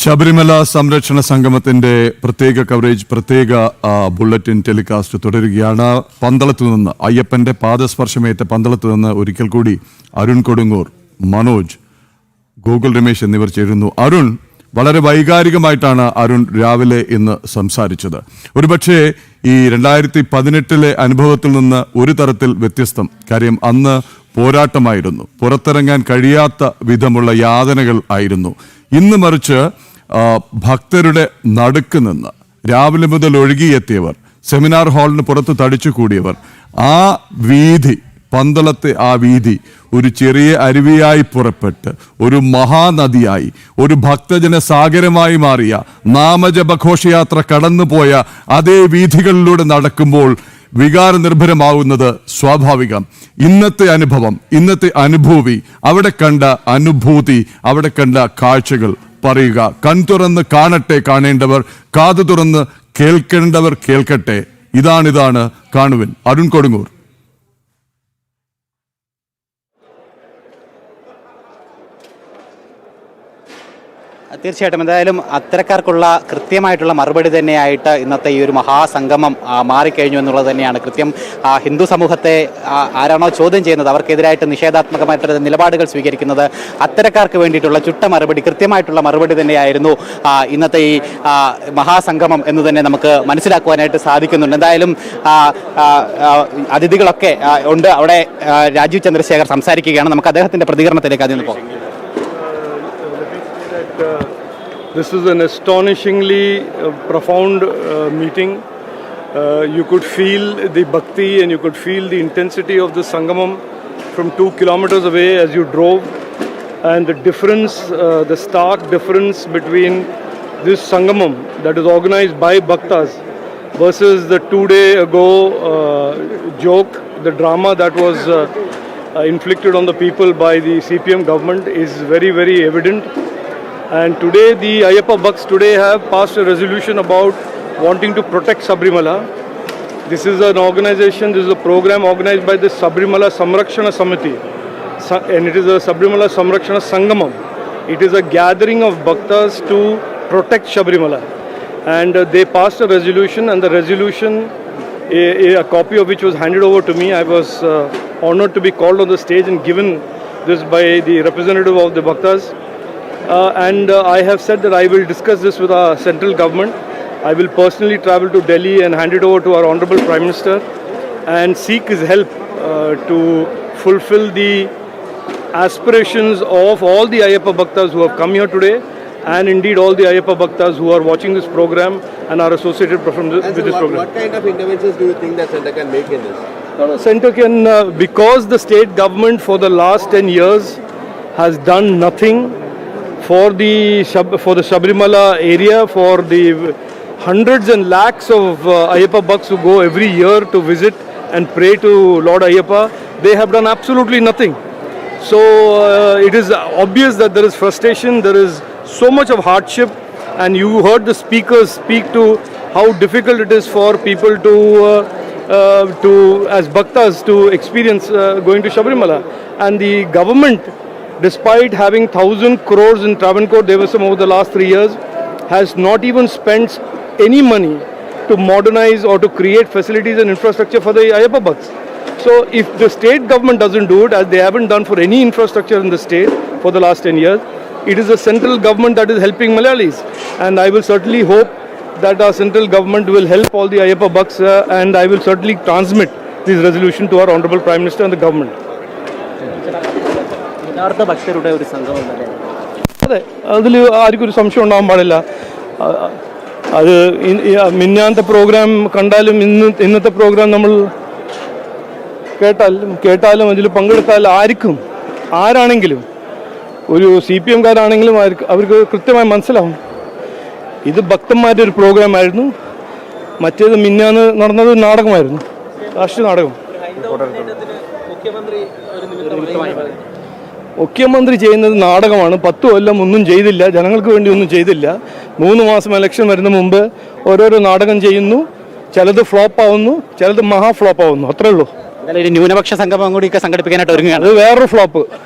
ശബരിമല സംരക്ഷണ സംഗമത്തിന്റെ പ്രത്യേക കവറേജ്, പ്രത്യേക ബുള്ളറ്റിൻ ടെലികാസ്റ്റ് തുടരുകയാണ്. പന്തളത്തു നിന്ന്, അയ്യപ്പന്റെ പാദസ്പർശമേറ്റ പന്തളത്തു നിന്ന് ഒരിക്കൽ കൂടി അരുൺ കൊടുങ്ങൂർ, മനോജ്, ഗോകുൽ രമേശ് എന്നിവർ ചേരുന്നു. അരുൺ, വളരെ വൈകാരികമായിട്ടാണ് അരുൺ രാവിലെ ഇന്ന് സംസാരിച്ചത്. ഒരുപക്ഷെ ഈ 2018 അനുഭവത്തിൽ നിന്ന് ഒരു തരത്തിൽ വ്യത്യസ്തം. കാര്യം അന്ന് പോരാട്ടമായിരുന്നു, പുറത്തിറങ്ങാൻ കഴിയാത്ത വിധമുള്ള യാതനകൾ ആയിരുന്നു. ഇന്ന് മറിച്ച് ഭക്തരുടെ നടുക്ക് നിന്ന് രാവിലെ മുതൽ ഒഴുകിയെത്തിയവർ, സെമിനാർ ഹാളിന് പുറത്ത് തടിച്ചു കൂടിയവർ, ആ വീതി, പന്തളത്തെ ആ വീതി ഒരു ചെറിയ അരുവിയായി പുറപ്പെട്ട് ഒരു മഹാനദിയായി, ഒരു ഭക്തജന സാഗരമായി മാറിയ, നാമജപഘോഷയാത്ര കടന്നുപോയ അതേ വീഥികളിലൂടെ നടക്കുമ്പോൾ വികാരനിർഭരമാവുന്നത് സ്വാഭാവികം. ഇന്നത്തെ അനുഭവം, ഇന്നത്തെ അനുഭൂതി, അവിടെ കണ്ട അനുഭൂതി, അവിടെ കണ്ട കാഴ്ചകൾ പറയുക. കൺ തുറന്ന് കാണട്ടെ കാണേണ്ടവർ, കാതു തുറന്ന് കേൾക്കേണ്ടവർ കേൾക്കട്ടെ. ഇതാണ് കാണുവിൻ. അരുൺ കൊടുങ്ങൂർ. തീർച്ചയായിട്ടും എന്തായാലും അത്തരക്കാർക്കുള്ള കൃത്യമായിട്ടുള്ള മറുപടി തന്നെയായിട്ട് ഇന്നത്തെ ഈ ഒരു മഹാസംഗമം മാറിക്കഴിഞ്ഞു എന്നുള്ളത് തന്നെയാണ്. കൃത്യം ഹിന്ദു സമൂഹത്തെ ആരാണോ ചോദ്യം ചെയ്യുന്നത്, അവർക്കെതിരായിട്ട് നിഷേധാത്മകമായിട്ടുള്ള നിലപാടുകൾ സ്വീകരിക്കുന്നത്, അത്തരക്കാർക്ക് വേണ്ടിയിട്ടുള്ള ചുട്ട മറുപടി, കൃത്യമായിട്ടുള്ള മറുപടി തന്നെയായിരുന്നു ഇന്നത്തെ ഈ മഹാസംഗമം എന്ന് തന്നെ നമുക്ക് മനസ്സിലാക്കുവാനായിട്ട് സാധിക്കുന്നുണ്ട്. എന്തായാലും അതിഥികളൊക്കെ ഉണ്ട്. അവിടെ രാജീവ് ചന്ദ്രശേഖർ സംസാരിക്കുകയാണ്. നമുക്ക് അദ്ദേഹത്തിന്റെ പ്രതികരണത്തിലേക്ക് അതിൽ നിന്ന് പോകാം. This is an astonishingly profound meeting. You could feel the bhakti and you could feel the intensity of the Sangamam from 2 kilometers away as you drove. And the difference, the stark difference between this Sangamam that is organized by Bhaktas versus the 2-day ago joke, the drama that was inflicted on the people by the CPM government is very, very evident. And today the Ayyappa Bhakts today have passed a resolution about wanting to protect Sabrimala. This is an organization, this is a program organized by the Sabrimala Samrakshana Samiti, and it is a Sabrimala Samrakshana Sangamam. It is a gathering of bhaktas to protect Sabrimala. And they passed a resolution, and the resolution, a copy of which was handed over to me. I was honored to be called on the stage and given this by the representative of the bhaktas. And I have said that I will discuss this with our central government. I will personally travel to Delhi and hand it over to our Honorable Prime Minister and seek his help to fulfill the aspirations of all the Ayyappa Bhaktas who have come here today, and indeed all the Ayyappa Bhaktas who are watching this program and are associated with this program. What kind of interventions do you think that Centre can make in this? No, Centre can, because the state government for the last 10 years has done nothing for the Sabrimala area, for the hundreds and lakhs of Ayyappa Bhakts who go every year to visit and pray to Lord Ayyappa, they have done absolutely nothing. So it is obvious that there is frustration, there is so much of hardship, and you heard the speakers speak to how difficult it is for people to as Bhaktas to experience going to Sabrimala. And the government, despite having 1,000 crores in Travancore Devasam over the last 3 years, has not even spent any money to modernize or to create facilities and infrastructure for the Ayyappa Bhakts. So if the state government doesn't do it, as they haven't done for any infrastructure in the state for the last 10 years, it is the central government that is helping Malayalis. And I will certainly hope that our central government will help all the Ayyappa Bhakts, and I will certainly transmit this resolution to our Honorable Prime Minister and the government. ഭക്തരുടെ ഒരു സംഗമം. അതെ, അതിൽ ആർക്കും ഒരു സംശയം ഉണ്ടാകാൻ പാടില്ല. അത് മിന്നാത്തെ പ്രോഗ്രാം കണ്ടാലും ഇന്നത്തെ പ്രോഗ്രാം നമ്മൾ കേട്ടാലും അതിൽ പങ്കെടുത്താൽ ആരാണെങ്കിലും, ഒരു CPM കാരാണെങ്കിലും അവർക്ക് കൃത്യമായി മനസ്സിലാവും ഇത് ഭക്തന്മാരുടെ ഒരു പ്രോഗ്രാം ആയിരുന്നു. മറ്റേത് മിന്നാന്ന് നടന്നത് നാടകമായിരുന്നു, രാഷ്ട്രീയ നാടകം. മുഖ്യമന്ത്രി ചെയ്യുന്നത് നാടകമാണ്. 10 കൊല്ലം ഒന്നും ചെയ്തില്ല, ജനങ്ങൾക്ക് വേണ്ടി ഒന്നും ചെയ്തില്ല. 3 മാസം ഇലക്ഷൻ വരുന്ന മുമ്പ് ഓരോരോ നാടകം ചെയ്യുന്നു. ചിലത് ഫ്ലോപ്പ് ആവുന്നു, ചിലത് മഹാ ഫ്ലോപ്പ് ആവുന്നു, അത്രേ ഉള്ളൂ. ന്യൂനപക്ഷ സംഗമം കൂടി സംഘടിപ്പിക്കാനായിട്ട് ഒരുങ്ങുകയാണ്. അത് വേറൊരു ഫ്ലോപ്പ്.